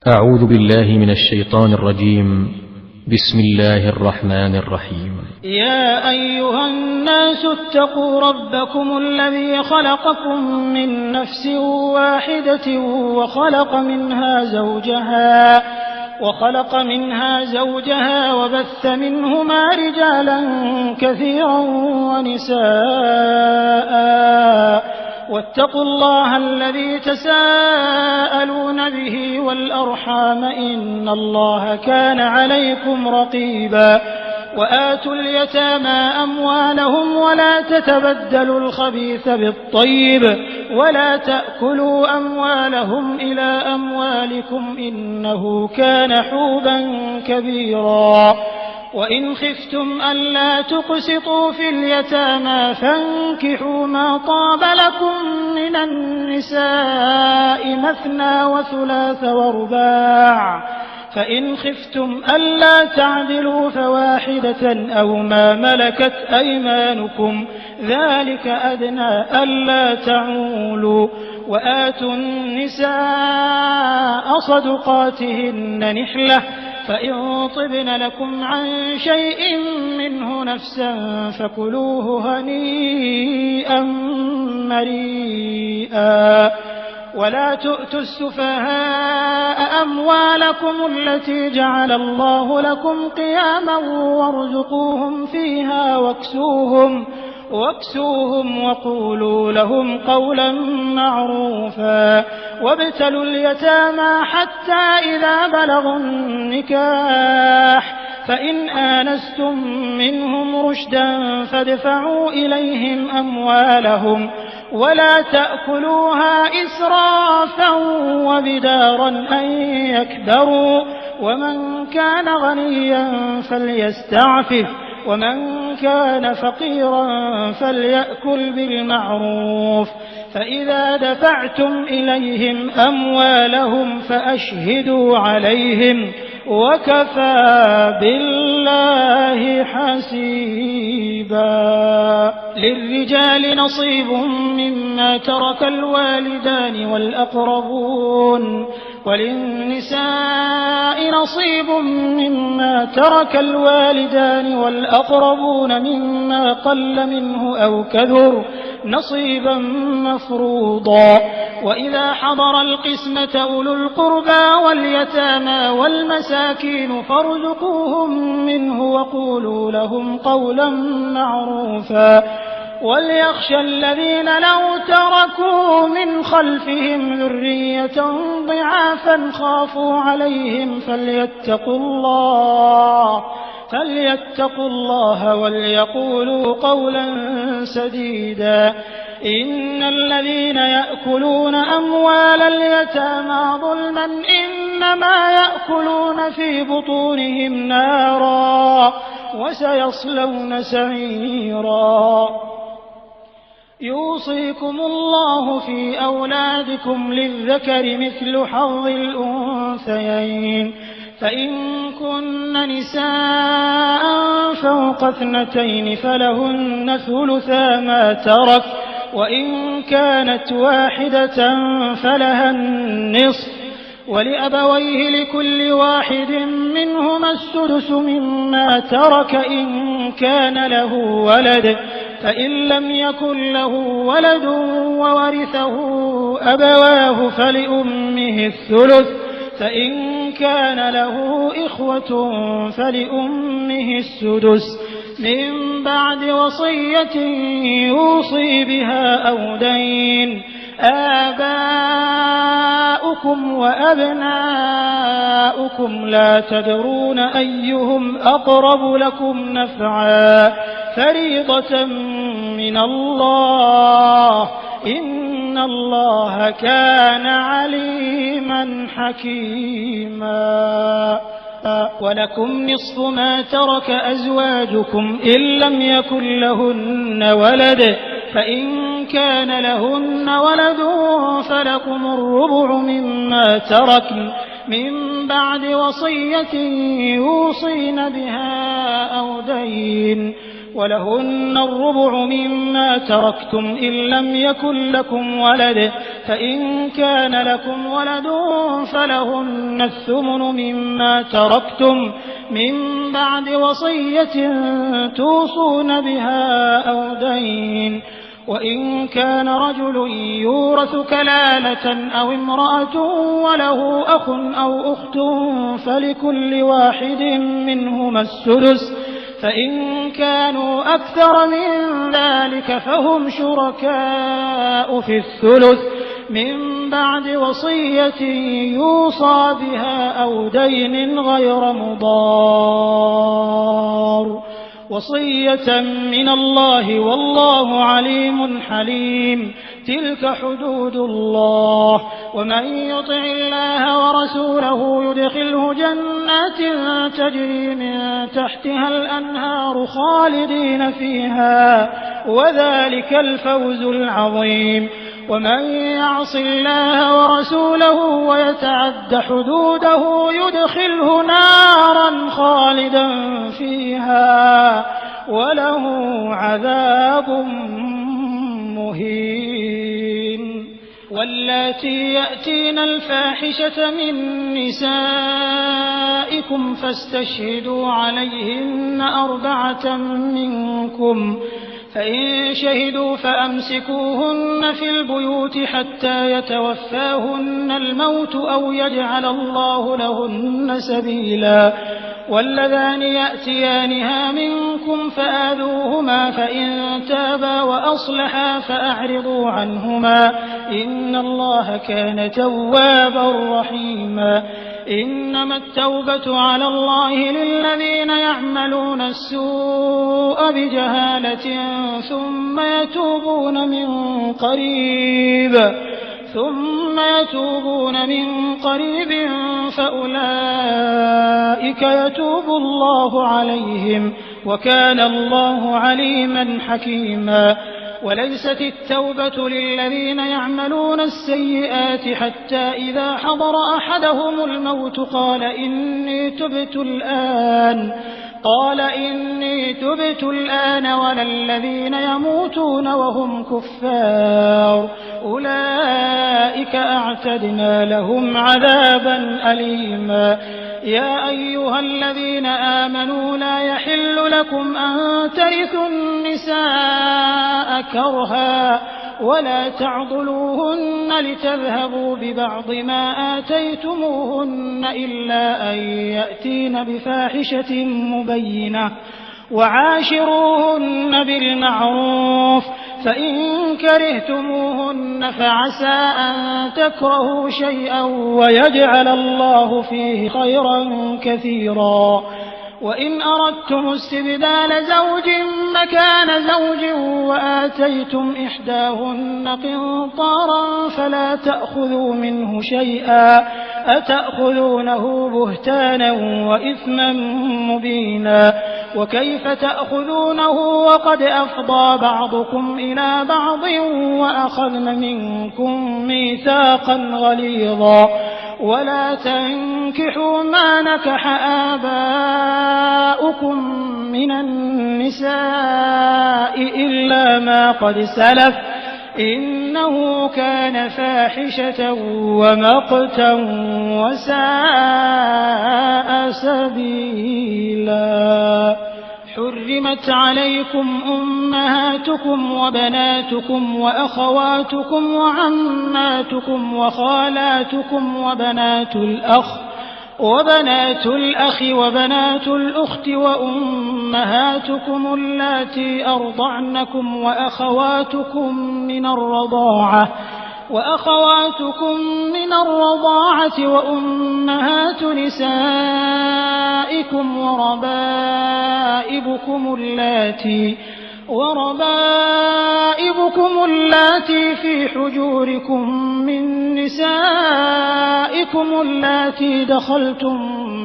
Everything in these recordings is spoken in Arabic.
أعوذ بالله من الشيطان الرجيم. بسم الله الرحمن الرحيم. يا أيها الناس اتقوا ربكم الذي خلقكم من نفس واحدة وخلق منها زوجها وبث منهما رجالا كثيرا ونساء واتقوا الله الذي تساءلون به والأرحام إن الله كان عليكم رقيبا وآتوا اليتامى أموالهم ولا تتبدلوا الخبيث بالطيب ولا تأكلوا أموالهم إلى أموالكم إنه كان حوبا كبيرا وإن خفتم ألا تقسطوا في اليتامى فانكحوا ما طاب لكم من النساء مثنى وثلاث ورباع فإن خفتم ألا تعدلوا فواحدة أو ما ملكت أيمانكم ذلك أدنى ألا تعولوا وآتوا النساء صدقاتهن نحلة فإن طبن لكم عن شيء منه نفسا فكلوه هنيئا مريئا ولا تؤتوا السفهاء أموالكم التي جعل الله لكم قياما وارزقوهم فيها واكسوهم وقولوا لهم قولا معروفا وابتلوا اليتامى حتى إذا بلغوا النكاح فإن آنستم منهم رشدا فادفعوا إليهم أموالهم ولا تأكلوها إسرافا وبدارا أن يكبروا ومن كان غنيا فليستعفف ومن كان فقيرا فليأكل بالمعروف فإذا دفعتم إليهم أموالهم فأشهدوا عليهم وكفى بالله حسيبا للرجال نصيب مما ترك الوالدان والأقربون وللنساء نصيب مما ترك الوالدان والأقربون مما قل منه أو كثر نصيبا مفروضا وإذا حضر القسمة أولو القربى واليتامى والمساكين فارزقوهم منه وقولوا لهم قولا معروفا وليخشى الذين لو تركوا من خلفهم ذرية ضعافا خافوا عليهم فليتقوا الله وليقولوا قولا سديدا إن الذين يأكلون أموال اليتامى ظلما إنما يأكلون في بطونهم نارا وسيصلون سعيرا يوصيكم الله في أولادكم للذكر مثل حظ الأنثيين فإن كن نساء فوق 2 فلهن ثلثا ما ترك وإن كانت واحدة فلها النصف ولأبويه لكل واحد منهما السدس مما ترك إن كان له ولد فإن لم يكن له ولد وورثه أبواه فلأمه الثلث فإن كان له إخوة فلأمه السدس من بعد وصية يوصي بها أو دين آباؤكم وأبناؤكم لا تدرون أيهم أقرب لكم نفعا فريضة من الله إن الله كان عليما حكيما ولكم نصف ما ترك أزواجكم إن لم يكن لهن ولد فإن كان لهن ولد فلكم الربع مما تركن من بعد وصية يوصين بها أو دين ولهن الربع مما تركتم إن لم يكن لكم ولد فإن كان لكم ولد فلهن الثمن مما تركتم من بعد وصية توصون بها أو دين وإن كان رجل يورث كلالة أو امرأة وله أخ أو أخت فلكل واحد منهما السدس فإن كانوا أكثر من ذلك فهم شركاء في الثلث من بعد وصية يوصى بها أو دين غير مضار وصية من الله والله عليم حليم تلك حدود الله ومن يطع الله ورسوله يدخله جنات تجري من تحتها الأنهار خالدين فيها وذلك الفوز العظيم ومن يعص الله ورسوله ويتعد حدوده يدخله نارا خالدا فيها وله عذاب مهين واللاتي يأتين الفاحشة من نسائكم فاستشهدوا عليهن 4 منكم فإن شهدوا فأمسكوهن في البيوت حتى يتوفاهن الموت أو يجعل الله لهن سبيلا واللذان يأتيانها منكم فآذوهما فإن تابا وأصلحا فأعرضوا عنهما إن الله كان توابا رحيما إنما التوبة على الله للذين يعملون السوء بجهالة ثم يتوبون من قريب فأولئك يتوب الله عليهم وكان الله عليما حكيما وليست التوبة للذين يعملون السيئات حتى إذا حضر أحدهم الموت قال إني تبت الآن ولا الذين يموتون وهم كفار أولئك أعتدنا لهم عذابا أليما يا أيها الذين آمنوا لا يحل لكم أن ترثوا النساء كرها ولا تعضلوهن لتذهبوا ببعض ما آتيتموهن إلا أن يأتين بفاحشة مبينة وعاشروهن بالمعروف فإن كرهتموهن فعسى أن تكرهوا شيئا ويجعل الله فيه خيرا كثيرا وإن أردتم استبدال زوج مكان زوج وآتيتم إحداهن قنطارا فلا تأخذوا منه شيئا أتأخذونه بهتانا وإثما مبينا وكيف تأخذونه وقد أفضى بعضكم إلى بعض وأخذن منكم ميثاقا غليظا ولا تنكحوا ما نكح آباؤكم من النساء إلا ما قد سلف إنه كان فاحشة ومقتا وساء سبيلا حرمت عليكم أمهاتكم وبناتكم وأخواتكم وعماتكم وخالاتكم وبنات الأخ وبنات الأخت وأمهاتكم اللاتي أرضعنكم وأخواتكم من الرضاعة وأمهات نسائكم وربائبكم اللاتي في حجوركم من نسائكم اللاتي دخلتم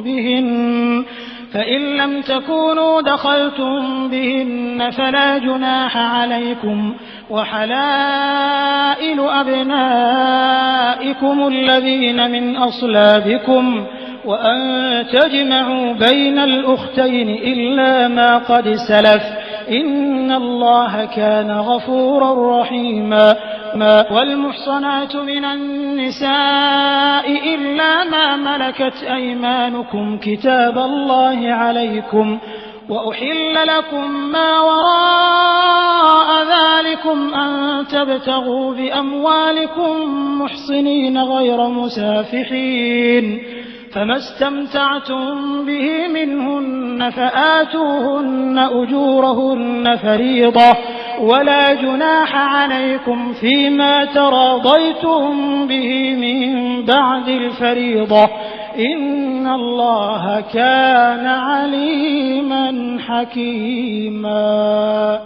بهن فإن لم تكونوا دخلتم بهن فلا جناح عليكم وحلائل أبنائكم الذين من أصلابكم وأن تجمعوا بين الأختين إلا ما قد سلف إن الله كان غفورا رحيما. والمحصنات من النساء إلا ما ملكت أيمانكم كتاب الله عليكم، وأحل لكم ما وراء ذلكم أن تبتغوا بأموالكم محصنين غير مسافحين، فما استمتعتم به منهن فآتوهن أجورهن فريضة، ولا جناح عليكم فيما تراضيتم به من بعد الفريضة، إن الله كان عليما حكيما.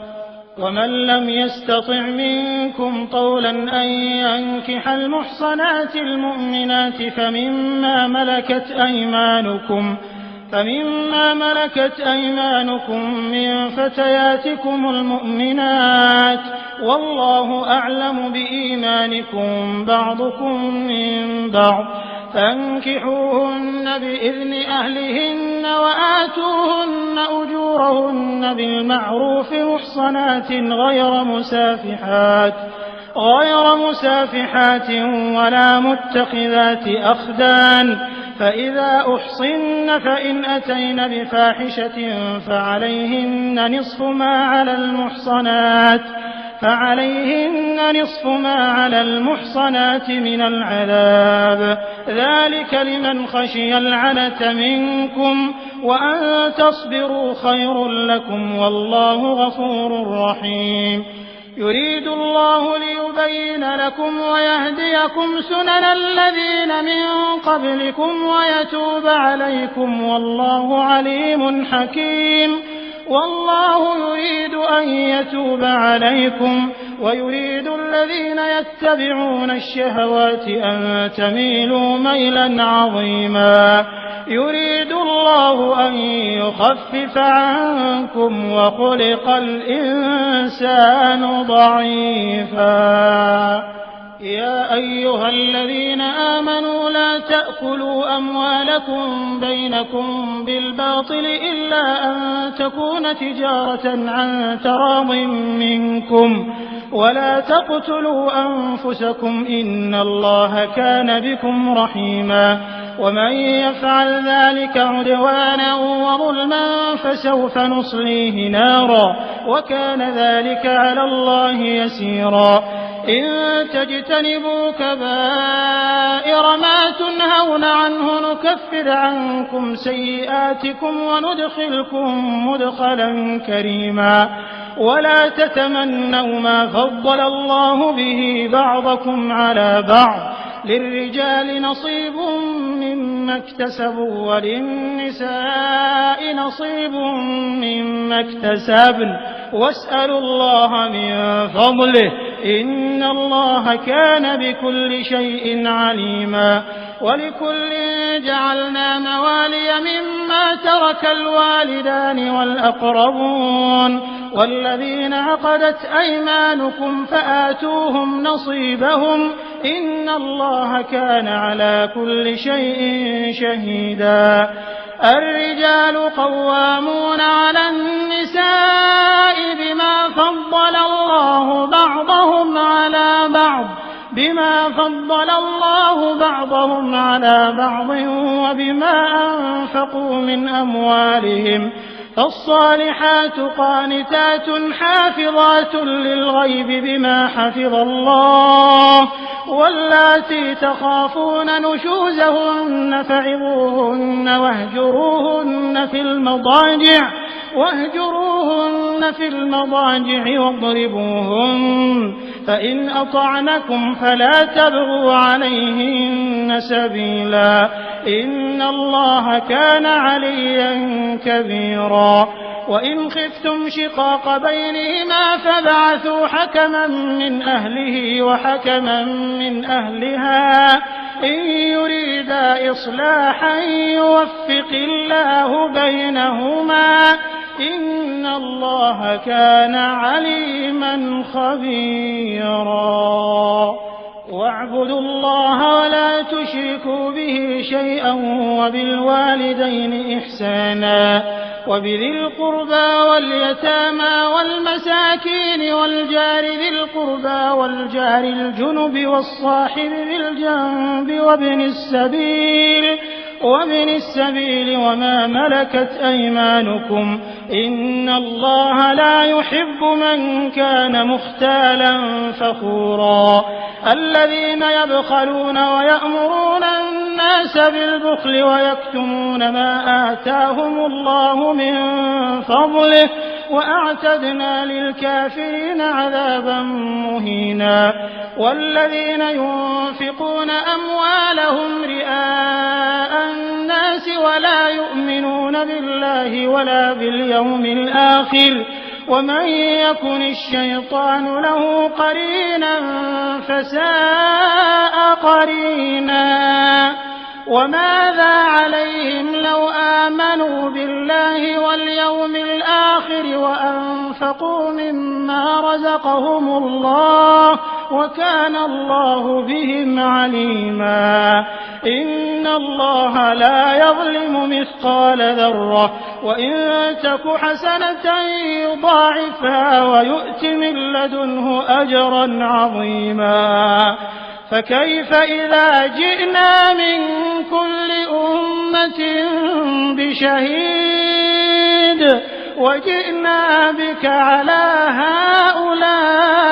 ومن لم يستطع منكم طولا أن ينكح المحصنات المؤمنات فمما ملكت أيمانكم من فتياتكم المؤمنات، والله أعلم بإيمانكم بعضكم من بعض، فانكحوهن بإذن أهلهن وآتوهن أجورهن بالمعروف محصنات غير مسافحات ولا متخذات أخدان، فإذا أحصن فإن أتين بفاحشة فعليهن نصف ما على المحصنات من العذاب، ذلك لمن خشي العنة منكم، وأن تصبروا خير لكم، والله غفور رحيم. يريد الله ليبين لكم ويهديكم سنن الذين من قبلكم ويتوب عليكم، والله عليم حكيم. والله يريد أن يتوب عليكم، ويريد الذين يتبعون الشهوات أن تميلوا ميلا عظيما. يريد الله أن يخفف عنكم، وخلق الإنسان ضعيفا. يا أيها الذين آمنوا لا تأكلوا أموالكم بينكم بالباطل إلا أن تكون تجارة عن تراض منكم، ولا تقتلوا أنفسكم إن الله كان بكم رحيما. ومن يفعل ذلك عدوانا وظلما فسوف نصليه نارا، وكان ذلك على الله يسيرا. إن تجتنبوا كبائر ما تنهون عنه نكفر عنكم سيئاتكم وندخلكم مدخلا كريما. ولا تتمنوا ما فضل الله به بعضكم على بعض، للرجال نصيب مما اكتسبوا وللنساء نصيب مما اكتسبن، واسألوا الله من فضله إن الله كان بكل شيء عليما. ولكل جعلنا موالي مما ترك الوالدان والأقربون والذين عقدت أيمانكم فآتوهم نصيبهم إن الله كان على كل شيء شهيدا. الرجال قوامون على النساء بما فضل الله بعضهم على بعض وبما أنفقوا من أموالهم، فالصالحات قانتات حافظات للغيب بما حفظ الله، واللاتي تخافون نشوزهن فعظوهن واهجروهن في المضاجع واضربوهن، فإن أطعنكم فلا تبغوا عليهن سبيلا إن الله كان عليا كبيرا. وإن خفتم شقاق بينهما فابعثوا حكما من أهله وحكما من أهلها إن يريدا إصلاحا يوفق الله بينهما إن الله كان عليما خبيرا. واعبدوا الله ولا تشركوا به شيئا وبالوالدين إحسانا وبذي القربى واليتامى والمساكين والجار ذي القربى والجار الجنب والصاحب بالجنب وابن السبيل وما ملكت أيمانكم إن الله لا يحب من كان مختالا فخورا الذين يبخلون ويأمرون الناس بالبخل ويكتمون ما آتاهم الله من فضله وأعتدنا للكافرين عذابا مهينا والذين ينفقون أموالهم رئاء الناس ولا يؤمنون بالله ولا باليوم الآخر ومن يكن الشيطان له قرينا فساء قرينا وماذا عليهم لو آمنوا بالله واليوم الآخر وأنفقوا مما رزقهم الله وكان الله بهم عليما إن الله لا يظلم مثقال ذرة وإن تك حسنة يضاعفها ويؤت من لدنه أجرا عظيما فكيف إذا جئنا من كل أمة بشهيد وجئنا بك على هؤلاء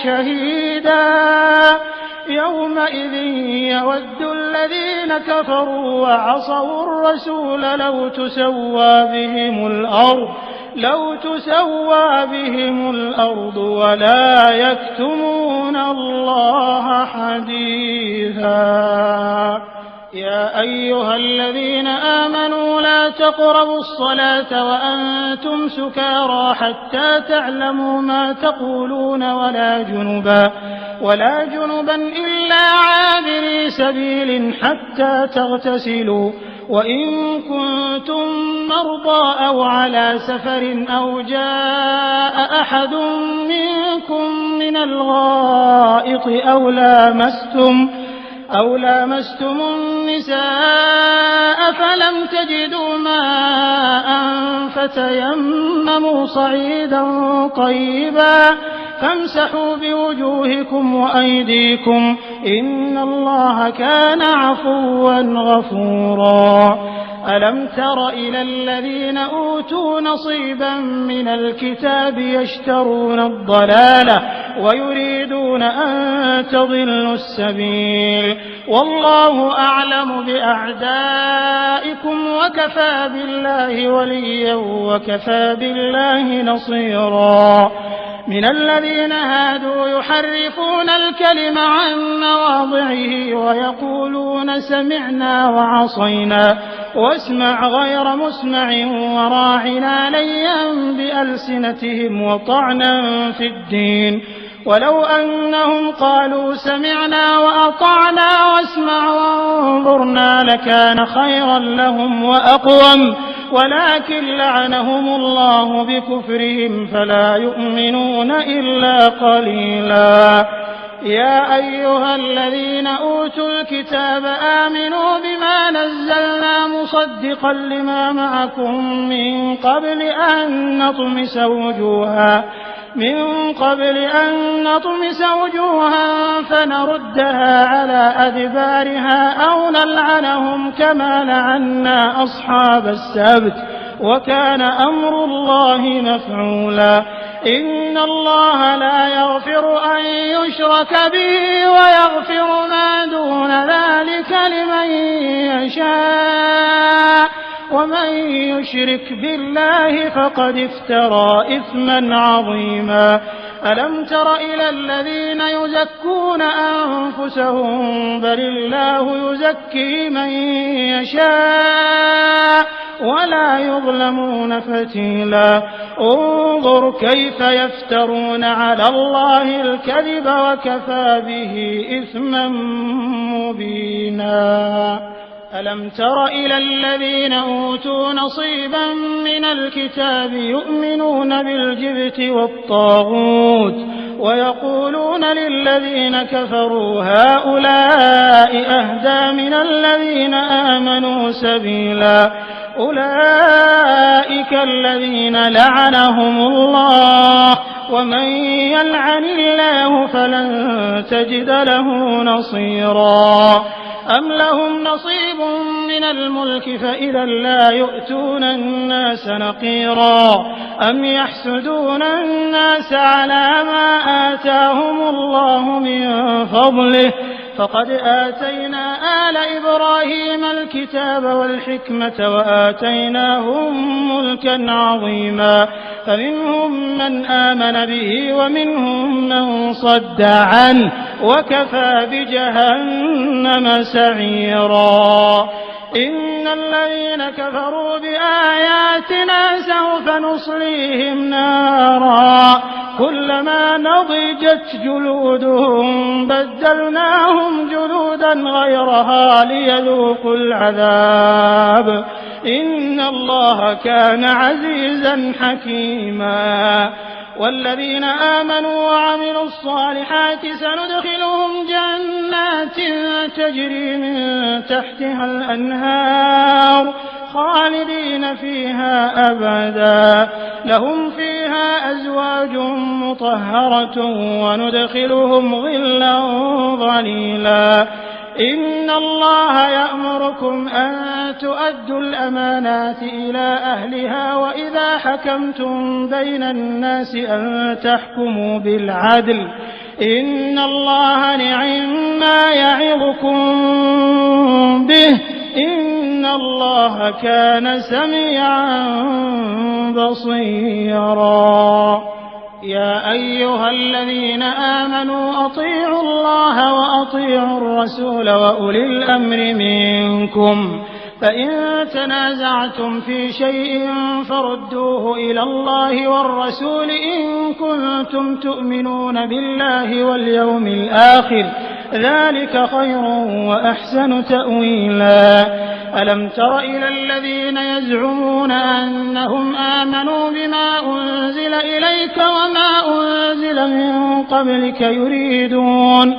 شهيدا يومئذ يود الذين كفروا وعصوا الرسول لو تسوى بهم الأرض ولا يكتمون الله حديثا يا أيها الذين آمنوا لا تقربوا الصلاة وأنتم سكارى حتى تعلموا ما تقولون ولا جنبا إلا عابري سبيل حتى تغتسلوا وإن كنتم مرضى أو على سفر أو جاء أحد منكم من الغائط أو لامستم النساء فلم تجدوا ماء فتيمموا صعيدا طيبا فامسحوا بوجوهكم وأيديكم إن الله كان عفوا غفورا ألم تر إلى الذين أوتوا نصيبا من الكتاب يشترون الضلالة ويريدون أن تضلوا السبيل والله أعلم بأعدائكم وكفى بالله وليا وكفى بالله نصيرا من الذين هادوا يحرفون الكلم عن مواضعه ويقولون سمعنا وعصينا واسمع غير مسمع وراعنا ليا بألسنتهم وطعنا في الدين ولو أنهم قالوا سمعنا وأطعنا واسمع وانظرنا لكان خيرا لهم وأقوم ولكن لعنهم الله بكفرهم فلا يؤمنون إلا قليلا يا أيها الذين أوتوا الكتاب آمنوا بما نزلنا مصدقا لما معكم من قبل أن نطمس وجوها فنردها على أدبارها أو نلعنهم كما لعنا أصحاب السبت وكان أمر الله مفعولا إن الله لا يغفر أن يشرك به ويغفر ما دون ذلك لمن يشاء ومن يشرك بالله فقد افترى إثما عظيما ألم تر إلى الذين يزكون أنفسهم بل الله يزكي من يشاء ولا يظلمون فتيلا انظر كيف يفترون على الله الكذب وكفى به إثما مبينا ألم تر إلى الذين أوتوا نصيبا من الكتاب يؤمنون بالجبت والطاغوت ويقولون للذين كفروا هؤلاء أهدى من الذين آمنوا سبيلا أولئك الذين لعنهم الله ومن يلعن الله فلن تجد له نصيرا أم لهم نصيب من الملك فإذا لا يؤتون الناس نقيرا أم يحسدون الناس على ما آتاهم الله من فضله فقد آتينا آل إبراهيم الكتاب والحكمة وآتيناهم ملكا عظيما فمنهم من آمن به ومنهم من صد عنه وكفى بجهنم سعيرا إن الذين كفروا بآياتنا سوف نصليهم نارا كلما نضجت جلودهم بدلناهم جلودا غيرها ليذوقوا العذاب إن الله كان عزيزا حكيما والذين آمنوا وعملوا الصالحات سندخلهم جنات تجري من تحتها الأنهار خالدين فيها أبدا لهم فيها أزواج مطهرة وندخلهم ظلا ظليلا إن الله يأمركم أن تؤدوا الأمانات إلى أهلها وإذا حكمتم بين الناس أن تحكموا بالعدل إن الله نعما يعظكم به إن الله كان سميعا بصيرا يا أيها الذين آمنوا أطيعوا الله وأطيعوا الرسول وأولي الأمر منكم فإن تنازعتم في شيء فردوه إلى الله والرسول إن كنتم تؤمنون بالله واليوم الآخر ذلك خير وأحسن تأويلا ألم تر إلى الذين يزعمون أنهم آمنوا بما أنزل إليك وما أنزل من قبلك يريدون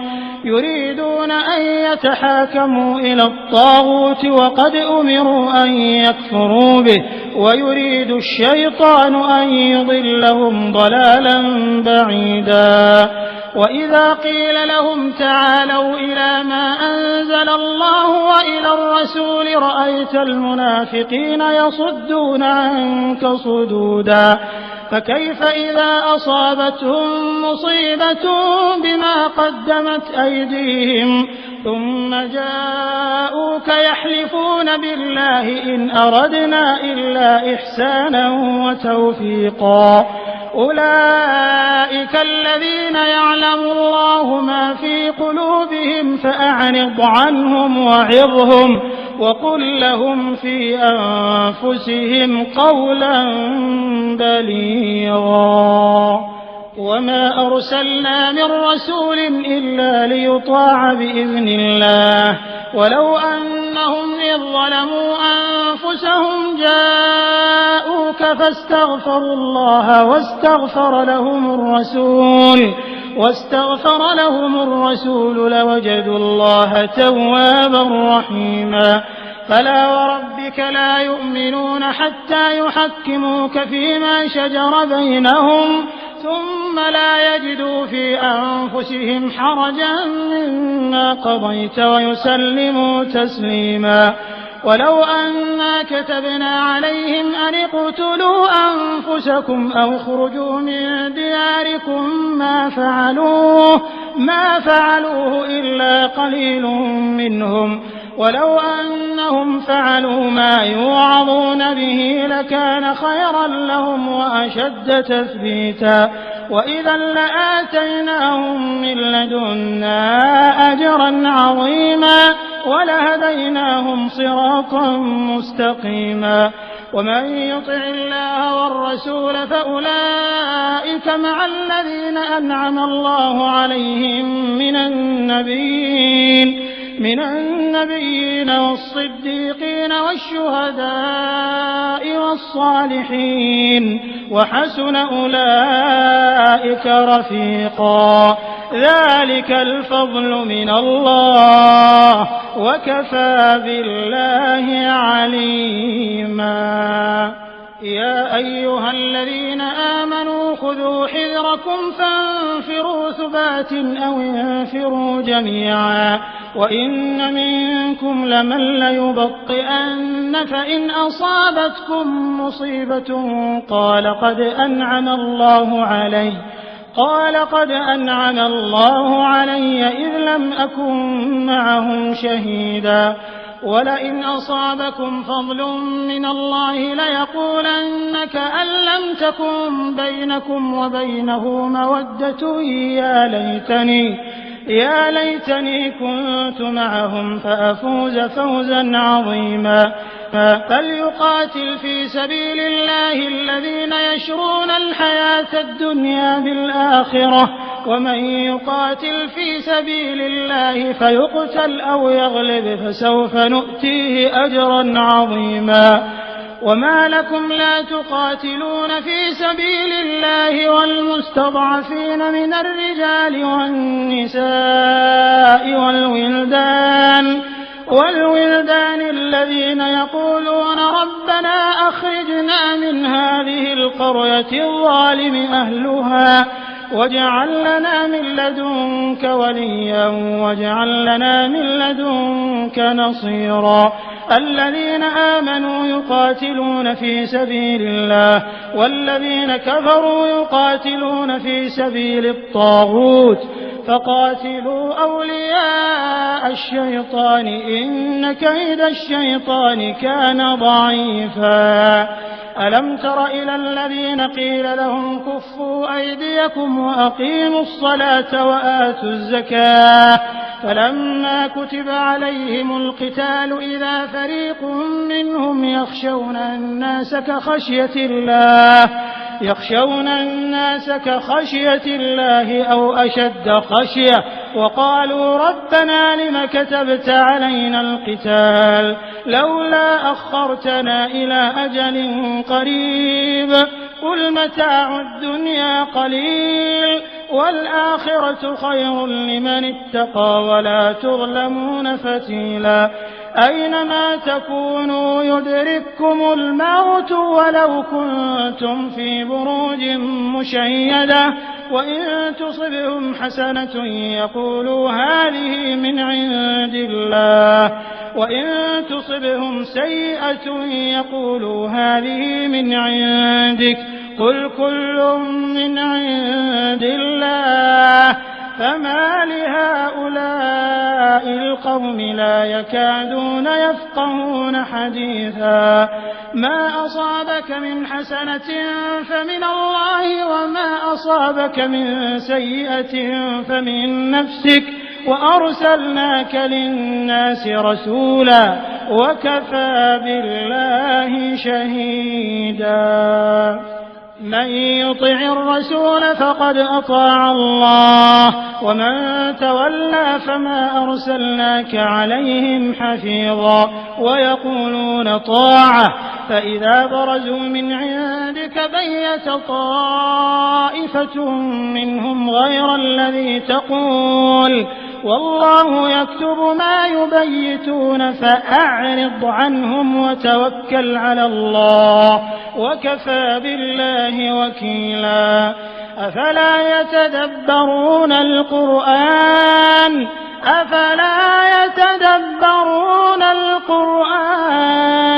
أن يتحاكموا إلى الطاغوت وقد أمروا أن يكفروا به ويريد الشيطان أن يضلهم ضلالا بعيدا وإذا قيل لهم تعالوا إلى ما أنزل الله وإلى الرسول رأيت المنافقين يصدون عنك صدودا فكيف إذا أصابتهم مصيبة بما قدمت أيديهم ثم جاءوك يحلفون بالله إن أردنا إلا إحسانا وتوفيقا أولئك الذين يعلم الله ما في قلوبهم فأعرض عنهم وعظهم وقل لهم في أنفسهم قولا بليغا وما أرسلنا من رسول إلا ليطاع بإذن الله ولو أنهم إذ ظلموا أنفسهم جاءوك فاستغفروا الله واستغفر لهم الرسول لوجدوا الله توابا رحيما فلا وربك لا يؤمنون حتى يحكموك فيما شجر بينهم ثم لا يجدوا في أنفسهم حرجا مما قضيت ويسلموا تسليما ولو أنا كتبنا عليهم أن اقتلوا أنفسكم أو اخرجوا من دياركم ما فعلوه إلا قليل منهم ولو أنهم فعلوا ما يوعظون به لكان خيرا لهم وأشد تثبيتا وإذا لآتيناهم من لدنا أجرا عظيما ولهديناهم صراطا مستقيما ومن يطع الله والرسول فأولئك مع الذين أنعم الله عليهم من النبيين والصديقين والشهداء والصالحين وحسن أولئك رفيقا ذلك الفضل من الله وكفى بالله عليما يا أيها الذين آمنوا خذوا حذركم فانفروا ثبات أو انفروا جميعا وإن منكم لمن ليبطئن فإن أصابتكم مصيبة قال قد أنعم الله علي إذ لم أكن معهم شهيدا ولئن أصابكم فضل من الله ليقولن كأن لم تكن بينكم وبينه مودة يا ليتني كنت معهم فأفوز فوزا عظيما فليقاتل في سبيل الله الذين يشرون الحياة الدنيا بالآخرة ومن يقاتل في سبيل الله فيقتل أو يغلب فسوف نؤتيه أجرا عظيما وما لكم لا تقاتلون في سبيل الله والمستضعفين من الرجال والنساء والولدان الذين يقولون ربنا أخرجنا من هذه القرية الظالم أهلها واجعل لنا من لدنك وليا واجعل لنا من لدنك نصيرا الذين آمنوا يقاتلون في سبيل الله والذين كفروا يقاتلون في سبيل الطاغوت فقاتلوا أولياء الشيطان إن كيد الشيطان كان ضعيفا ألم تر إلى الذين قيل لهم كفوا أيديكم وأقيموا الصلاة وآتوا الزكاة فلما كتب عليهم القتال إذا فريق منهم يخشون الناس كخشية الله أو أشد خشية وقالوا ربنا لم كتبت علينا القتال لولا أخرتنا إلى أجل قريب قل متاع الدنيا قليل والآخرة خير لمن اتقى ولا تظلمون فتيلا أينما تكونوا يدرككم الموت ولو كنتم في بروج مشيدة وإن تصبهم حسنة يقولوا هذه من عند الله وإن تصبهم سيئة يقولوا هذه من عندك قل كل من عند الله فما لهؤلاء القوم لا يكادون يفقهون حديثا ما أصابك من حسنة فمن الله وما أصابك من سيئة فمن نفسك وأرسلناك للناس رسولا وكفى بالله شهيدا من يطع الرسول فقد أطاع الله ومن تولى فما أرسلناك عليهم حفيظا ويقولون طاعة فإذا برزوا من عندك بيت طائفة منهم غير الذي تقول والله يكتب ما يبيتون فأعرض عنهم وتوكل على الله وكفى بالله وكيلا أفلا يتدبرون القرآن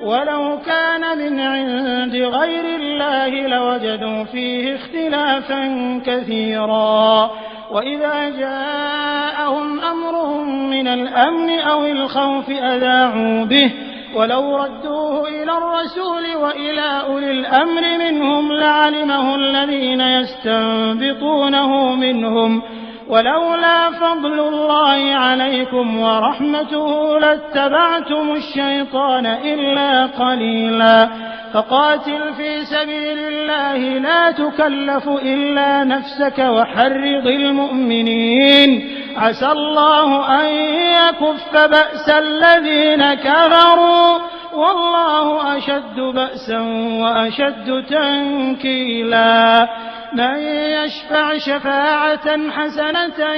ولو كان من عند غير الله لوجدوا فيه اختلافا كثيرا وإذا جاءهم أمر من الأمن أو الخوف أذاعوا به ولو ردوه إلى الرسول وإلى أولي الأمر منهم لعلمه الذين يستنبطونه منهم ولولا فضل الله عليكم ورحمته لاتبعتم الشيطان إلا قليلا فقاتل في سبيل الله لا تكلف إلا نفسك وحرض المؤمنين عسى الله أن يكف بأس الذين كفروا والله أشد بأسا وأشد تنكيلا من يشفع شفاعة حسنة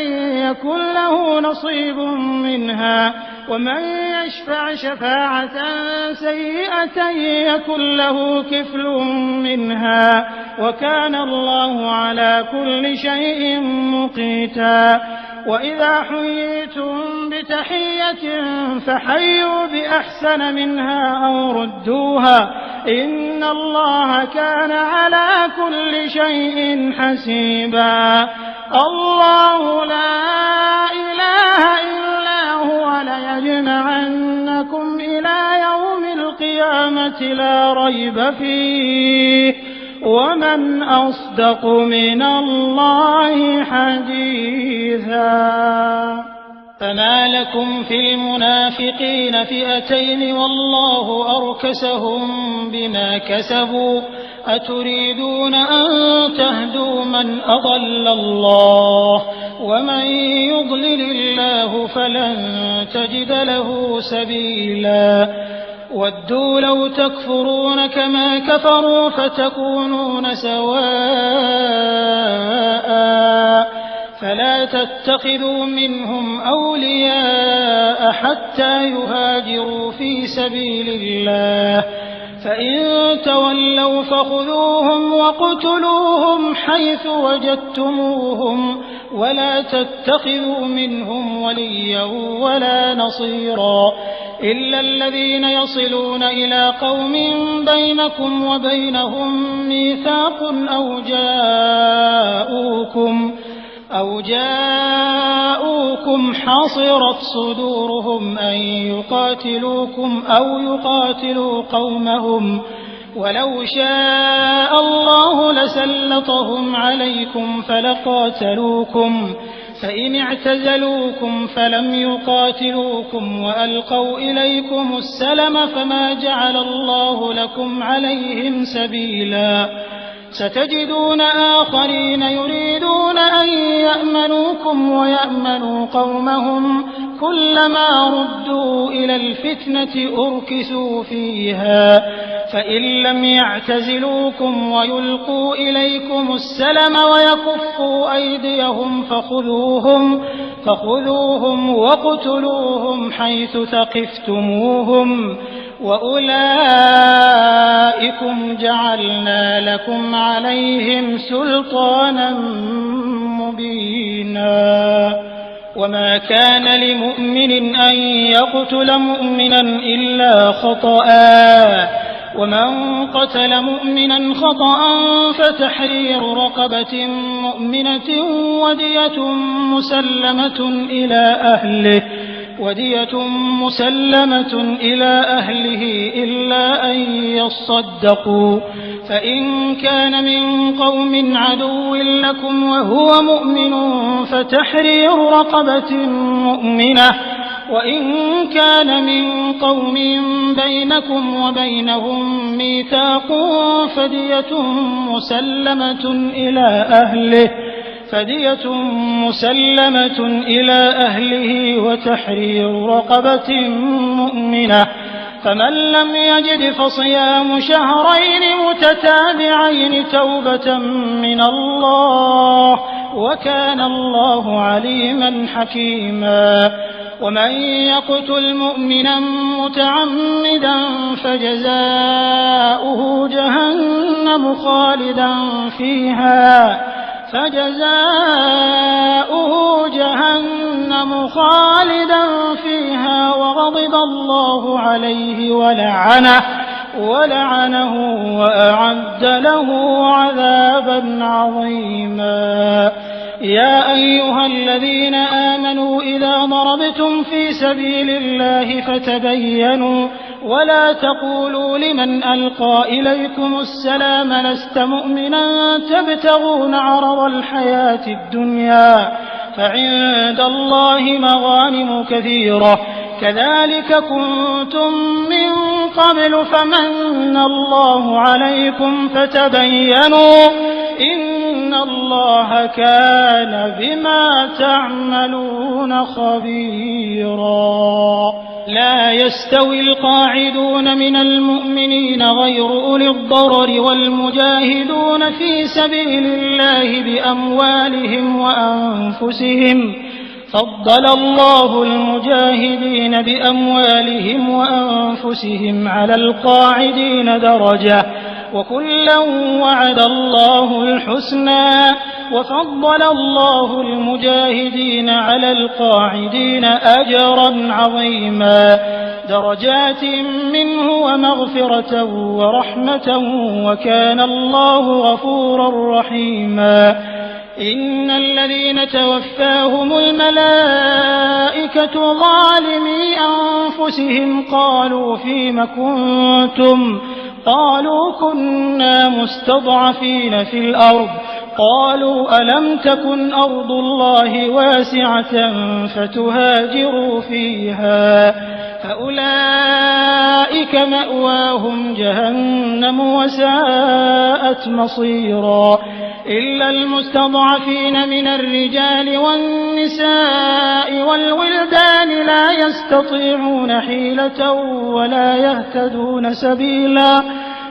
يكن له نصيب منها ومن يشفع شفاعة سيئة يكن له كفل منها وكان الله على كل شيء مقيتا وإذا حييتم بتحية فحيوا بأحسن منها أو ردوها إن الله كان على كل شيء حسيبا الله لا إله إلا هو ليجمعنكم إلى يوم القيامة لا ريب فيه ومن أصدق من الله حديثا فما لكم في المنافقين فئتين والله أركسهم بما كسبوا أتريدون أن تهدوا من أضل الله ومن يضلل الله فلن تجد له سبيلا ودوا لو تكفرون كما كفروا فتكونون سواء فلا تتخذوا منهم أولياء حتى يهاجروا في سبيل الله فإن تولوا فخذوهم وقتلوهم حيث وجدتموهم ولا تتخذوا منهم وليا ولا نصيرا إلا الذين يصلون إلى قوم بينكم وبينهم ميثاق أو جاءوكم حصرت صدورهم أن يقاتلوكم أو يقاتلوا قومهم ولو شاء الله لسلطهم عليكم فلقاتلوكم فإن اعتزلوكم فلم يقاتلوكم وألقوا إليكم السلم فما جعل الله لكم عليهم سبيلا ستجدون آخرين يريدون أن يأمنوكم ويأمنوا قومهم كلما ردوا إلى الفتنة أركسوا فيها فإن لم يعتزلوكم ويلقوا إليكم السلم ويكفوا أيديهم فخذوهم واقتلوهم حيث ثقفتموهم وأولئكم جعلنا لكم عليهم سلطانا مبينا وما كان لمؤمن أن يقتل مؤمنا إلا خطأ ومن قتل مؤمنا خطأ فتحرير رقبة مؤمنة ودية مسلمة إلى أهله إلا أن يصدقوا فإن كان من قوم عدو لكم وهو مؤمن فتحرير رقبة مؤمنة وإن كان من قوم بينكم وبينهم ميثاق فدية مسلمة إلى أهله وتحرير رقبة مؤمنة فمن لم يجد فصيام شهرين متتابعين توبة من الله وكان الله عليما حكيما ومن يقتل مؤمنا متعمدا فجزاؤه جهنم خالدا فيها وغضب الله عليه ولعنه وأعد له عذابا عظيما يا أيها الذين آمنوا إذا ضربتم في سبيل الله فتبينوا ولا تقولوا لمن ألقى إليكم السلام لست مؤمنا تبتغون عرض الحياة الدنيا فعند الله مغانم كثيرة كذلك كنتم من قبل فمن الله عليكم فتبينوا إن الله كان بما تعملون خبيرا. لا يستوي القاعدون من المؤمنين غير أولي الضرر والمجاهدون في سبيل الله بأموالهم وأنفسهم فضل الله المجاهدين بأموالهم وأنفسهم على القاعدين درجة وكلا وعد الله الحسنى وفضل الله المجاهدين على القاعدين أجرا عظيما درجات منه ومغفرة ورحمة وكان الله غفورا رحيما. إن الذين توفاهم الملائكة ظالمي أنفسهم قالوا فيم كنتم قالوا كنا مستضعفين في الأرض قالوا ألم تكن أرض الله واسعة فتهاجروا فيها فأولئك مأواهم جهنم وساءت مصيرا. إلا المستضعفين من الرجال والنساء والولدان لا يستطيعون حيلة ولا يهتدون سبيلا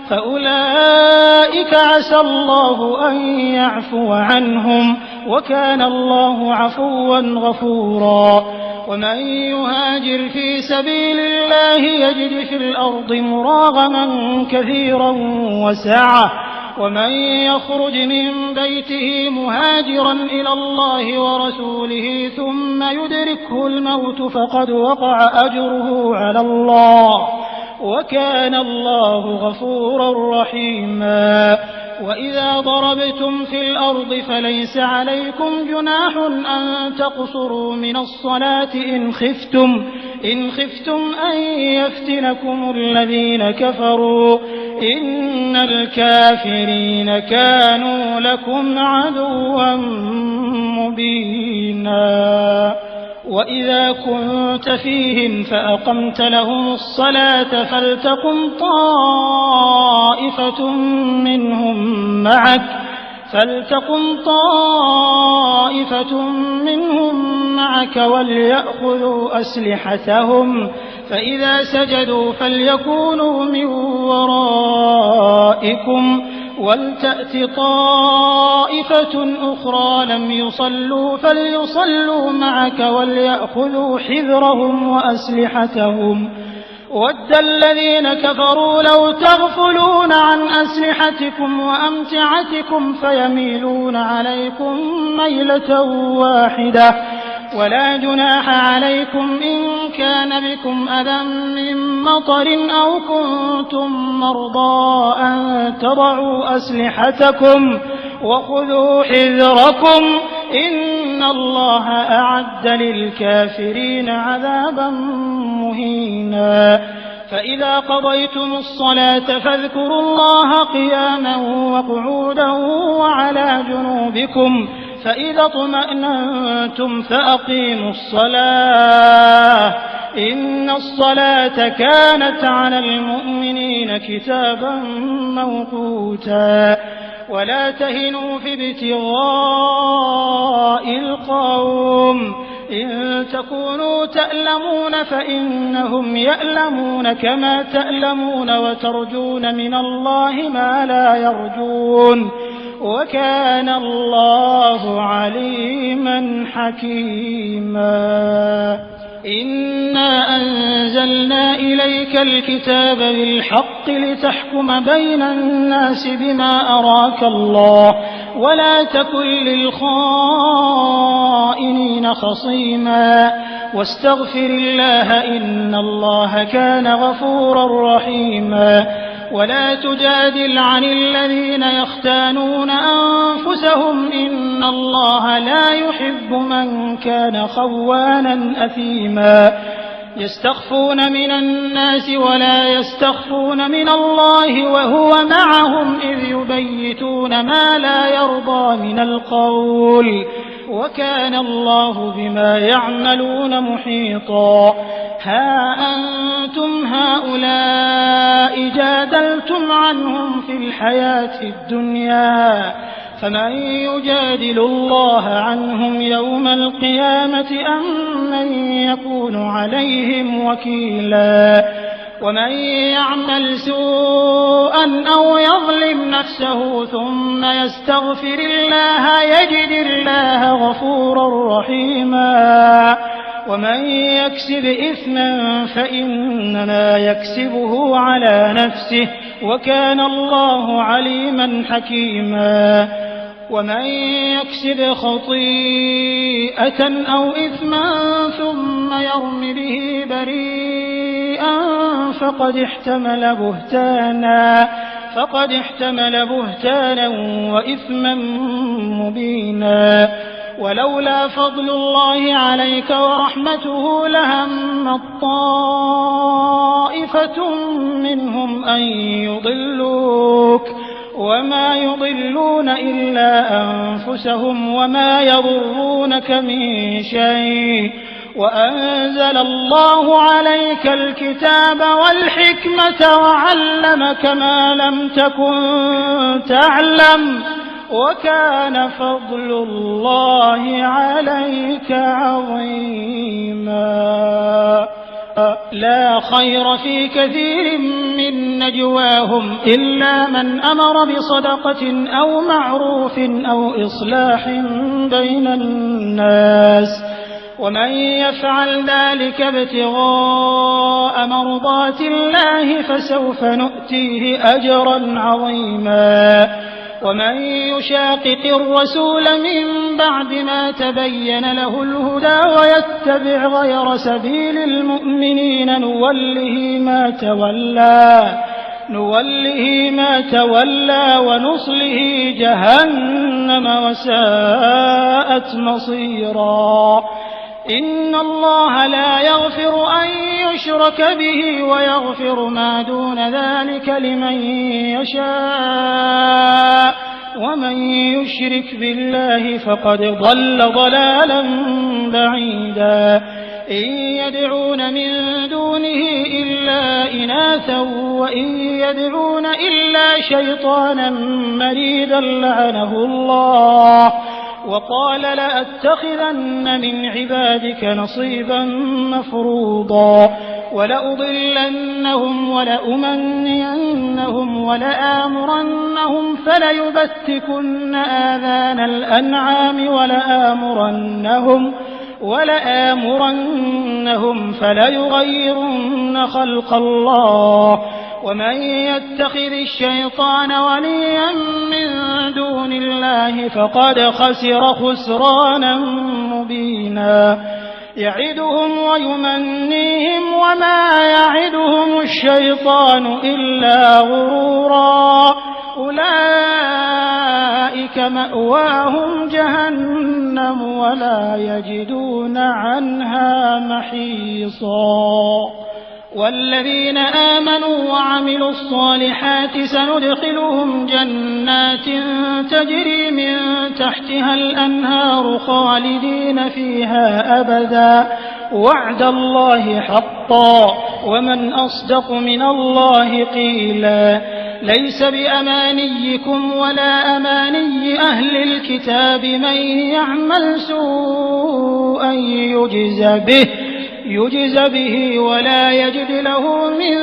فأولئك عسى الله أن يعفو عنهم وكان الله عفوا غفورا. ومن يهاجر في سبيل الله يجد في الأرض مراغما كثيرا وسعة ومن يخرج من بيته مهاجرا إلى الله ورسوله ثم يدركه الموت فقد وقع أجره على الله وكان الله غفورا رحيما. وإذا ضربتم في الأرض فليس عليكم جناح أن تقصروا من الصلاة إن خفتم أن يفتنكم الذين كفروا إن الكافرين كانوا لكم عدوا مبينا. وإذا كنت فيهم فأقمت لهم الصلاة فلتقم طائفة منهم معك وليأخذوا أسلحتهم فإذا سجدوا فليكونوا من ورائكم ولتأت طائفة أخرى لم يصلوا فليصلوا معك وليأخذوا حذرهم وأسلحتهم ود الذين كفروا لو تغفلون عن أسلحتكم وأمتعتكم فيميلون عليكم ميلة واحدة ولا جناح عليكم إن كان بكم أذى من مطر أو كنتم مرضى أن تضعوا أسلحتكم وخذوا حذركم إن الله أعد للكافرين عذابا مهينا. فإذا قضيتم الصلاة فاذكروا الله قياما وقعودا وعلى جنوبكم فإذا اطمأننتم فأقيموا الصلاة إن الصلاة كانت على المؤمنين كتابا موقوتا. ولا تهنوا في ابتغاء القوم إن تكونوا تألمون فإنهم يألمون كما تألمون وترجون من الله ما لا يرجون وكان الله عليما حكيما. إنا أنزلنا إليك الكتاب بالحق لتحكم بين الناس بما أراك الله ولا تكن للخائنين خصيما واستغفر الله إن الله كان غفورا رحيما. ولا تجادل عن الذين يختانون أنفسهم إن الله لا يحب من كان خوانا أثيما. يستخفون من الناس ولا يستخفون من الله وهو معهم إذ يبيتون ما لا يرضى من القول وكان الله بما يعملون محيطا ها أنتم هؤلاء جادلتم عنهم في الحياة الدنيا فمن يجادل الله عنهم يوم القيامة أم من يكون عليهم وكيلا ومن يعمل سوءا أو يظلم نفسه ثم يستغفر الله يجد الله غفورا رحيما ومن يكسب إثما فإنما يكسبه على نفسه وكان الله عليما حكيما ومن يكسب خطيئة أو إثما ثم يرم به بريئا فقد احتمل بهتانا وإثما مبينا ولولا فضل الله عليك ورحمته لهم طائفة منهم أن يضلوك وما يضلون إلا أنفسهم وما يضرونك من شيء وأنزل الله عليك الكتاب والحكمة وعلمك ما لم تكن تعلم وكان فضل الله عليك عظيما لا خير في كثير من نجواهم إلا من أمر بصدقة أو معروف أو إصلاح بين الناس ومن يفعل ذلك ابتغاء مرضات الله فسوف نؤتيه أجرا عظيما ومن يشاقق الرسول من بعد ما تبين له الهدى ويتبع غير سبيل المؤمنين نوله ما تولى ونصله جهنم وساءت مصيرا إن الله لا يغفر أن يشرك به ويغفر ما دون ذلك لمن يشاء ومن يشرك بالله فقد ضل ضلالا بعيدا إن يدعون من دونه إلا إناثا وإن يدعون إلا شيطانا مريدا لعنه الله وقال لأتخذن من عبادك نصيبا مفروضا ولأضلنهم ولأمنينهم ولآمرنهم فليبتكن آذان الأنعام ولآمرنهم فليغيرن خلق الله ومن يتخذ الشيطان وليا من دون الله فقد خسر خسرانا مبينا يعدهم ويمنيهم وما يعدهم الشيطان إلا غرورا أولئك مأواهم جهنم ولا يجدون عنها محيصا والذين آمنوا وعملوا الصالحات سندخلهم جنات تجري من تحتها الأنهار خالدين فيها أبدا وعد الله حقا ومن أصدق من الله قيلا ليس بأمانيكم ولا أماني أهل الكتاب من يعمل سوءا يجز به ولا يجد له من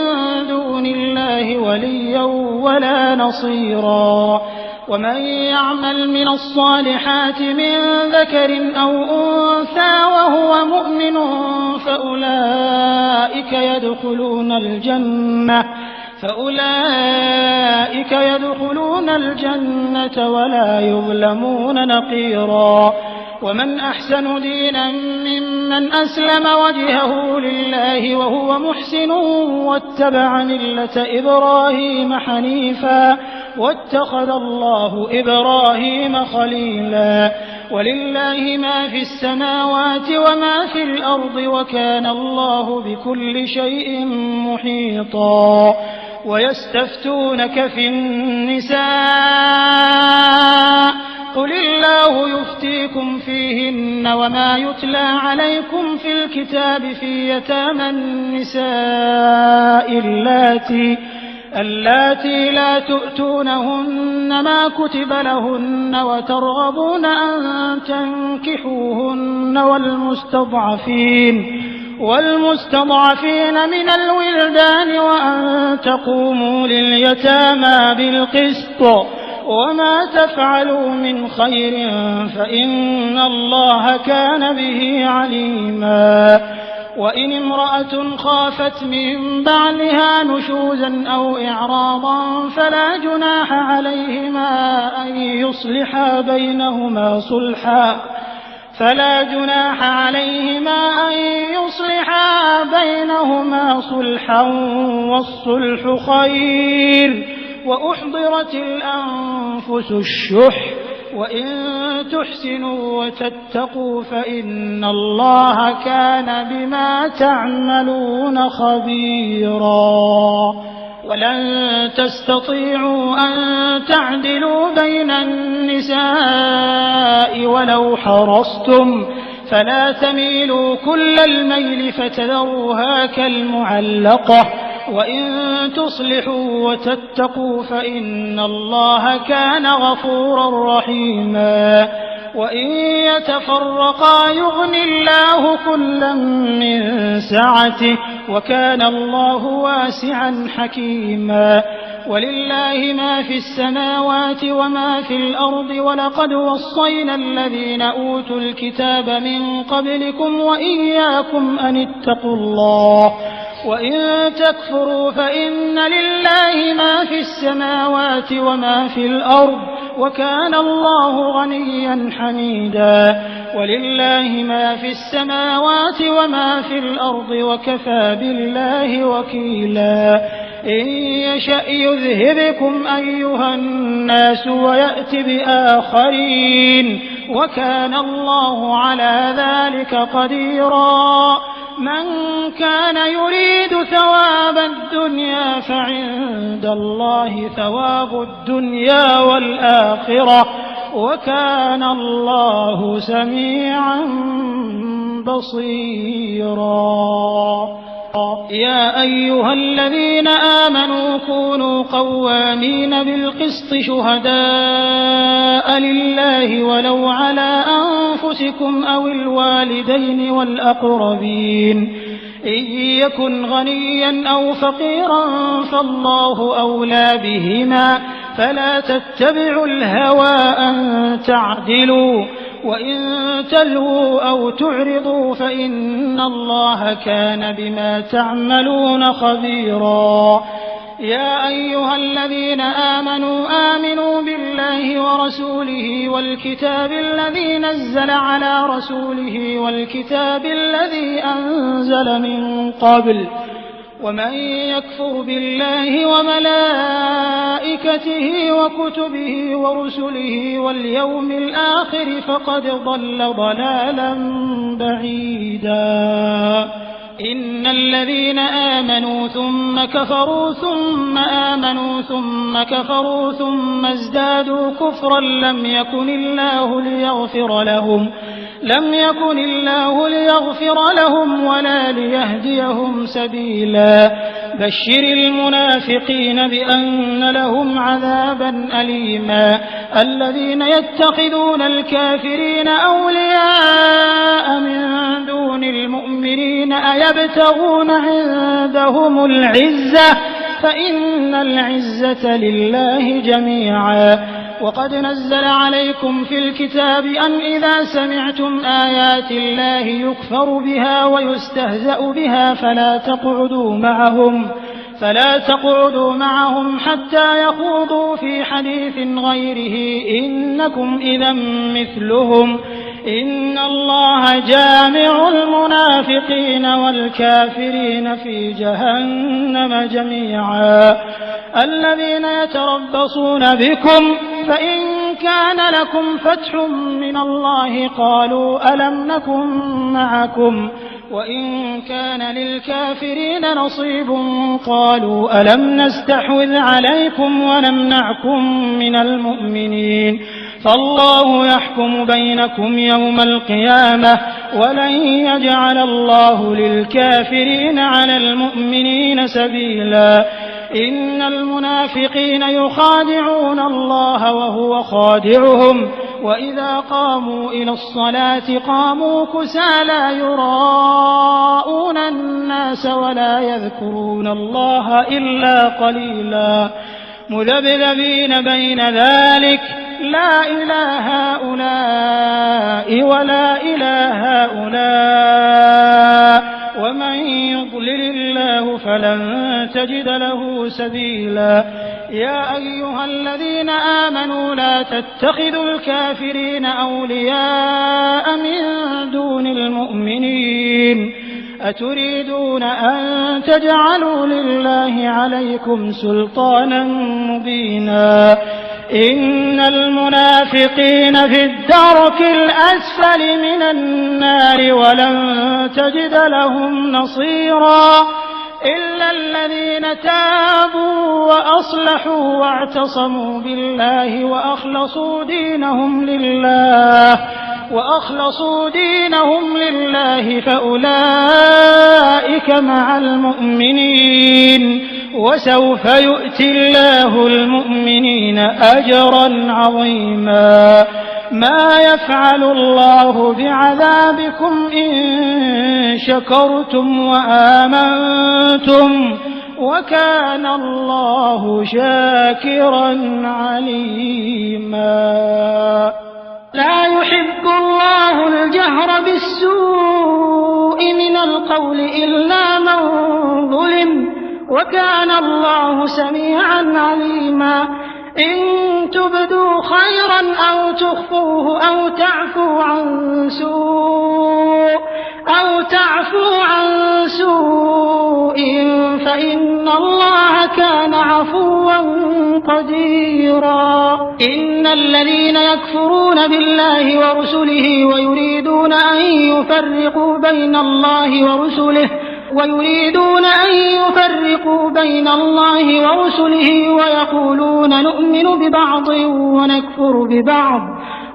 دون الله وليا ولا نصيرا ومن يعمل من الصالحات من ذكر أو أنثى وهو مؤمن فأولئك يدخلون الجنة ولا يظلمون نقيرا ومن أحسن دينا ممن أسلم وجهه لله وهو محسن واتبع ملة إبراهيم حنيفا واتخذ الله إبراهيم خليلا ولله ما في السماوات وما في الأرض وكان الله بكل شيء محيطا ويستفتونك في النساء قل الله يفتيكم فيهن وما يتلى عليكم في الكتاب في يتامى النساء اللاتي لا تؤتونهن ما كتب لهن وترغبون أن تنكحوهن والمستضعفين من الولدان وأن تقوموا لليتامى بالقسط وما تفعلوا من خير فإن الله كان به عليما وإن امرأة خافت من بعلها نشوزا أو إعراضا فلا جناح عليهما أن يصلحا بينهما صلحا والصلح خير وأحضرت الأنفس الشح وإن تحسنوا وتتقوا فإن الله كان بما تعملون خبيرا ولن تستطيعوا أن تعدلوا بين النساء ولو حرصتم فلا تميلوا كل الميل فتذروها كالمعلقة وإن تصلحوا وتتقوا فإن الله كان غفورا رحيما وإن يتفرقا يغن الله كلا من سعته وكان الله واسعا حكيما ولله ما في السماوات وما في الأرض ولقد وصينا الذين أوتوا الكتاب من قبلكم وإياكم أن اتقوا الله وإن تكفروا فإن لله ما في السماوات وما في الأرض وكان الله غنيا حميدا ولله ما في السماوات وما في الأرض وكفى بالله وكيلا إن يشأ يذهبكم أيها الناس ويأت بآخرين وكان الله على ذلك قديرا من كان يريد ثواب الدنيا فعند الله ثواب الدنيا والآخرة وكان الله سميعا بصيرا يا أيها الذين آمنوا كونوا قوامين بالقسط شهداء لله ولو على أنفسكم أو الوالدين والأقربين إن يكن غنيا أو فقيرا فالله أولى بهما فلا تتبعوا الهوى أن تعدلوا وإن تلووا أو تعرضوا فإن الله كان بما تعملون خبيرا يا أيها الذين آمنوا بالله ورسوله والكتاب الذي نزل على رسوله والكتاب الذي أنزل من قبل ومن يكفر بالله وملائكته وكتبه ورسله واليوم الآخر فقد ضل ضلالا بعيدا إن الذين آمنوا ثم كفروا ثم آمنوا ثم كفروا ثم ازدادوا كفرا لم يكن الله ليغفر لهم ولا ليهديهم سبيلا بشر المنافقين بأن لهم عذابا أليما الذين يتخذون الكافرين أولياء من دون المؤمنين أيبتغون عندهم العزة فإن العزة لله جميعا وقد نزل عليكم في الكتاب أن إذا سمعتم آيات الله يكفر بها ويستهزأ بها فلا تقعدوا معهم حتى يخوضوا في حديث غيره إنكم إذا مثلهم إن الله جامع المنافقين والكافرين في جهنم جميعا الذين يتربصون بكم فإن كان لكم فتح من الله قالوا ألم نكن معكم وإن كان للكافرين نصيب قالوا ألم نستحوذ عليكم ونمنعكم من المؤمنين فالله يحكم بينكم يوم القيامة ولن يجعل الله للكافرين على المؤمنين سبيلا إن المنافقين يخادعون الله وهو خادعهم وإذا قاموا إلى الصلاة قاموا كسالى يراءون الناس ولا يذكرون الله إلا قليلا مذبذبين بين ذلك لا إله هؤلاء ولا إله هؤلاء ومن يضلل الله فلن تجد له سبيلا يا أيها الذين آمنوا لا تتخذوا الكافرين أولياء من دون المؤمنين أتريدون أن تجعلوا لله عليكم سلطانا مبينا إن المنافقين في الدرك الأسفل من النار ولن تجد لهم نصيرا إلا الذين تابوا وأصلحوا واعتصموا بالله وأخلصوا دينهم لله فأولئك مع المؤمنين وسوف يؤتي الله المؤمنين أجرا عظيما ما يفعل الله بعذابكم إن شكرتم وآمنتم وكان الله شاكرا عليما لا يحب الله الجهر بالسوء من القول إلا من ظلم وكان الله سميعا عليما إن تبدوا خيرا أو تخفوه أو تعفوا عن سوء فإن الله كان عفوا قديرا إن الذين يكفرون بالله ورسله ويريدون أن يفرقوا بين الله ورسله ويقولون نؤمن ببعض ونكفر ببعض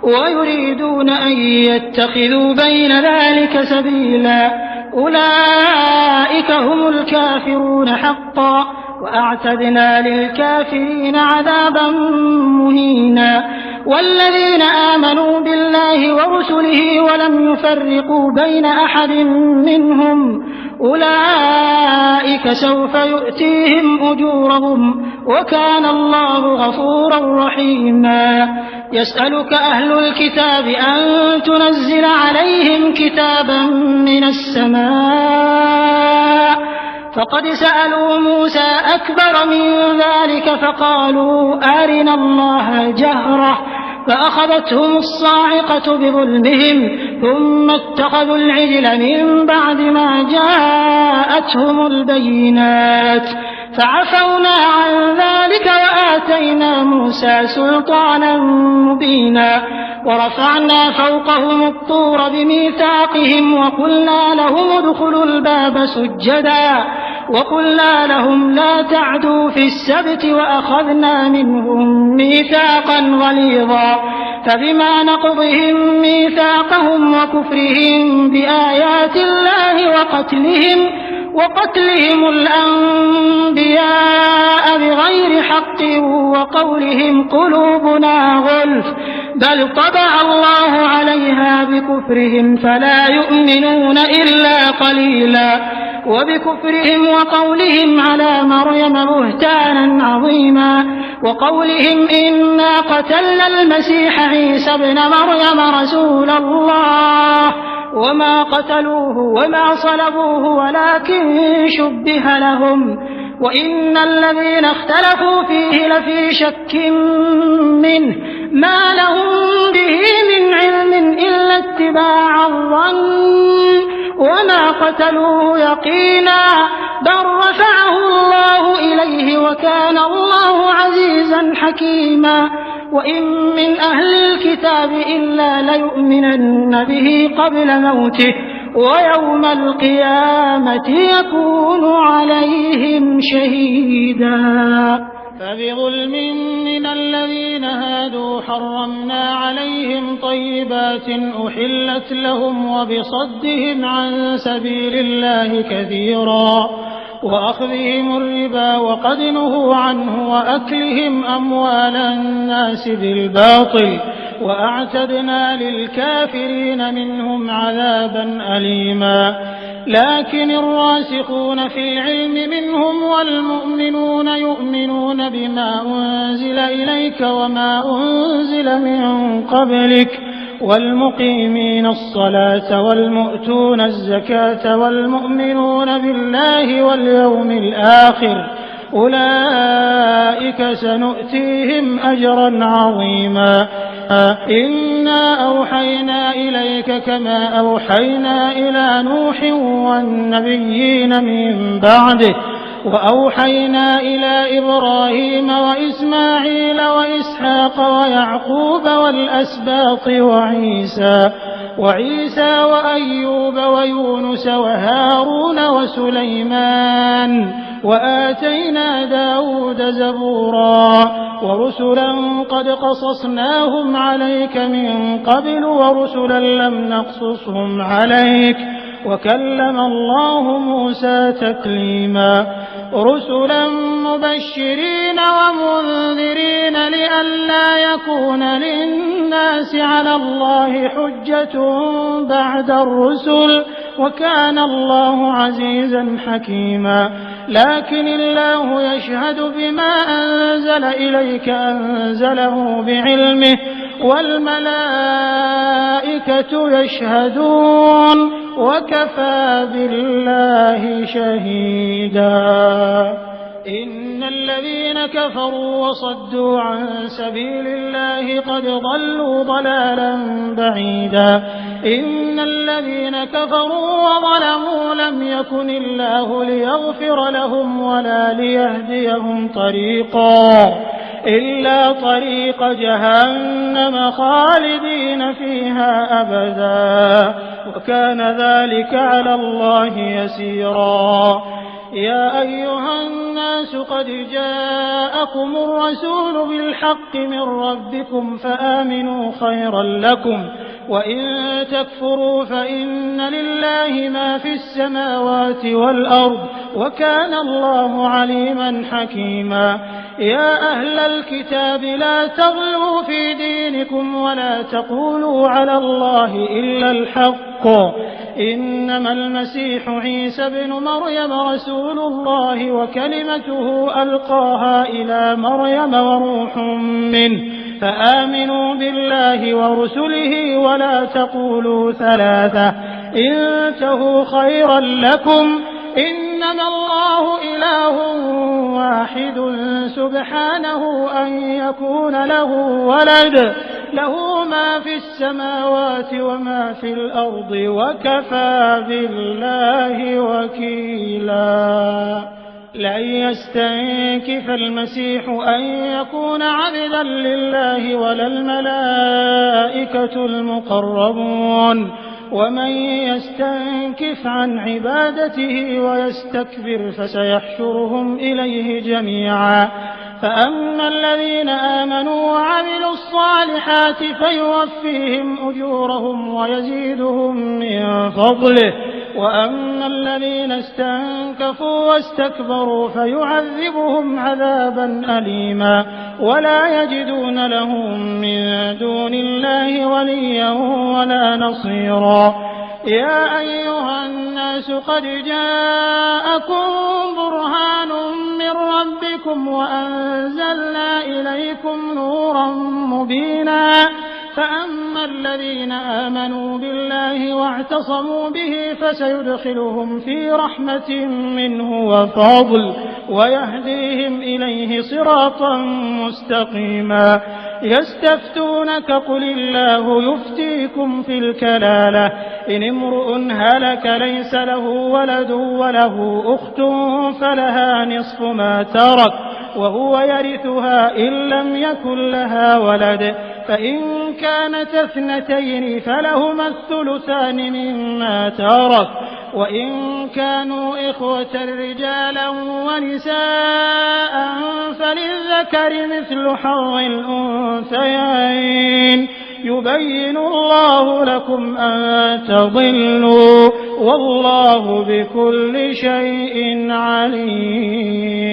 ويريدون أن يتخذوا بين ذلك سبيلا أولئك هم الكافرون حقا وأعتدنا للكافرين عذابا مهينا والذين آمنوا بالله ورسله ولم يفرقوا بين أحد منهم أولئك سوف يؤتيهم أجورهم وكان الله غفورا رحيما يسألك أهل الكتاب أن تنزل عليهم كتابا من السماء فقد سألوا موسى أكبر من ذلك فقالوا أرنا الله جهرة فأخذتهم الصاعقة بظلمهم ثم اتخذوا العجل من بعد ما جاءتهم البينات فعفونا عن ذلك وآتينا موسى سلطانا مبينا ورفعنا فوقهم الطور بميثاقهم وقلنا لهم ادخلوا الباب سجدا وقلنا لهم لا تعدوا في السبت وأخذنا منهم ميثاقا غليظا فبما نقضهم ميثاقهم وكفرهم بآيات الله وقتلهم الأنبياء بغير حق وقولهم قلوبنا غلف بل طبع الله عليها بكفرهم فلا يؤمنون إلا قليلا وبكفرهم وقولهم على مريم بهتانا عظيما وقولهم إنا قتلنا المسيح عيسى ابن مريم رسول الله وما قتلوه وما صلبوه ولكن شبه لهم وإن الذين اختلفوا فيه لفي شك منه ما لهم به من علم إلا اتباع الظن وما قتلوه يقينا بل رفعه الله إليه وكان الله عزيزا حكيما وإن من أهل الكتاب إلا ليؤمنن به قبل موته ويوم القيامة يكون عليهم شهيدا. فبظلم من الذين هادوا حرمنا عليهم طيبات أحلت لهم وبصدهم عن سبيل الله كثيرا وأخذهم الربا وقد نهوا عنه وأكلهم أموال الناس بالباطل وأعتدنا للكافرين منهم عذابا أليما. لكن الراسخون في العلم منهم والمؤمنون يؤمنون بما أنزل إليك وما أنزل من قبلك والمقيمين الصلاة والمؤتون الزكاة والمؤمنون بالله واليوم الآخر أولئك سنؤتيهم أجرا عظيما. إنا أوحينا إليك كما أوحينا إلى نوح والنبيين من بعده وأوحينا إلى إبراهيم وإسماعيل وإسحاق ويعقوب والأسباط وعيسى وأيوب ويونس وهارون وسليمان وآتينا داود زبورا ورسلا قد قصصناهم عليك من قبل ورسلا لم نقصصهم عليك وكلم الله موسى تكليما. رسلا مبشرين ومنذرين لئلا يكون للناس على الله حجة بعد الرسل وكان الله عزيزا حكيما. لكن الله يشهد بما أنزل إليك أنزله بعلمه والملائكة يشهدون وكفى بالله شهيدا. إن الذين كفروا وصدوا عن سبيل الله قد ضلوا ضلالا بعيدا. إن الذين كفروا وظلموا لم يكن الله ليغفر لهم ولا ليهديهم طريقا إلا طريق جهنم خالدين فيها أبدا وكان ذلك على الله يسيرا. يا أيها الناس قد جاءكم الرسول بالحق من ربكم فآمنوا خيرا لكم وإن تكفروا فإن لله ما في السماوات والأرض وكان الله عليما حكيما. يا أهل الكتاب لا تغلوا في دينكم ولا تقولوا على الله إلا الحق إنما المسيح عيسى بن مريم رسول الله وكلمته ألقاها إلى مريم وروح منه فآمنوا بالله ورسله ولا تقولوا ثلاثة انتهوا خيرا لكم إنما الله إله واحد سبحانه أن يكون له ولد له ما في السماوات وما في الأرض وكفى بالله وكيلا. لن يستنكف المسيح أن يكون عبدا لله ولا الملائكة المقربون ومن يستنكف عن عبادته ويستكبر فسيحشرهم إليه جميعا. فأما الذين آمنوا وعملوا الصالحات فيوفيهم أجورهم ويزيدهم من فضله وأما الذين استنكفوا واستكبروا فيعذبهم عذابا أليما ولا يجدون لهم من دون الله وليا ولا نصيرا. يا أيها الناس قد جاءكم برهان من ربكم وأنزلنا إليكم نورا مبينا. فأما الذين آمنوا بالله واعتصموا به فسيدخلهم في رحمة منه وفضل ويهديهم إليه صراطا مستقيما. يستفتونك قل الله يفتيكم في الكلالة إن امرؤ هلك ليس له ولد وله أخت فلها نصف ما ترك وهو يرثها إن لم يكن لها ولد فإن كانت اثنتين فلهما الثلثان مما ترك وإن كانوا إخوة رجالا ونساء فللذكر مثل حظ الأنثيين يبين الله لكم أن تضلوا والله بكل شيء عليم.